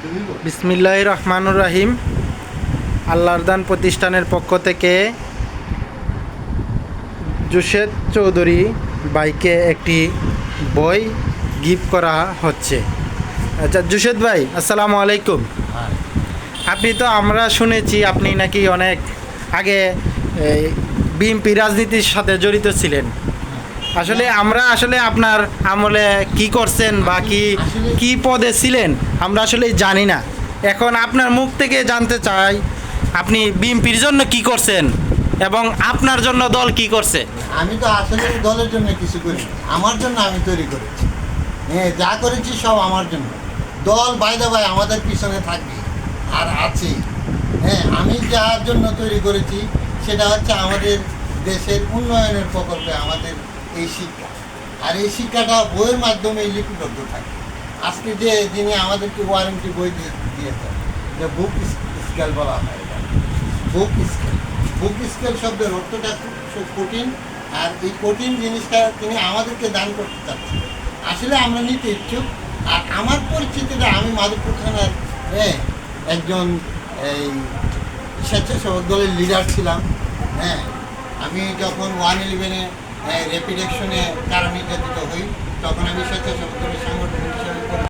বিসমিল্লাহির রহমানুর রাহিম। আল্লাহর দান প্রতিষ্ঠানের পক্ষ থেকে জুশেদ চৌধুরী ভাইকে একটি বই গিফট করা হচ্ছে। আচ্ছা জুশেদ ভাই, আসসালামু আলাইকুম। আপনি তো আমরা শুনেছি আপনি নাকি অনেক আগে বিএনপি রাজনীতির সাথে জড়িত ছিলেন। আমরা আপনার আমলে কি করছেন বা কি পদে ছিলেন আমরা আসলে জানি না। এখন আপনার মুখ থেকে জানতে চাই আপনি বিএনপির জন্য কি করছেন এবং আপনার জন্য দল কি করছে। আমি তো আসলে দলের জন্য কিছু করি, আমার জন্য আমি তৈরি করেছি। হ্যাঁ, যা করেছি সব আমার জন্য। দল বাইরে ভাই আমাদের পিছনে থাকবে আর আছে। হ্যাঁ, আমি যার জন্য তৈরি করেছি সেটা হচ্ছে আমাদের দেশের উন্নয়নের প্রকল্পে আমাদের এই শিক্ষা। আর এই শিক্ষাটা বইয়ের মাধ্যমে লিপিবদ্ধ থাকে। আজকে যিনি আমাদেরকে ওয়ারেন্টি বই দিয়েছে, যে বুক স্কেল বলা হয়, এটা বুক স্কেল। বুক স্কেল শব্দের অর্থটা খুব কঠিন, আর এই কঠিন জিনিসটা তিনি আমাদেরকে দান করতে চাচ্ছেন। আসলে আমরা নিতে ইচ্ছুক। আর আমার পরিচিতিটা, আমি মাধবপুর থানার একজন এই স্বেচ্ছাসেবক দলের লিডার ছিলাম। হ্যাঁ, আমি যখন 111-এ র্যাপিড অ্যাকশনে কারা নির্যাতিত হই, তখন আমি স্বেচ্ছাসেবক দলের সাংগঠনিক হিসেবে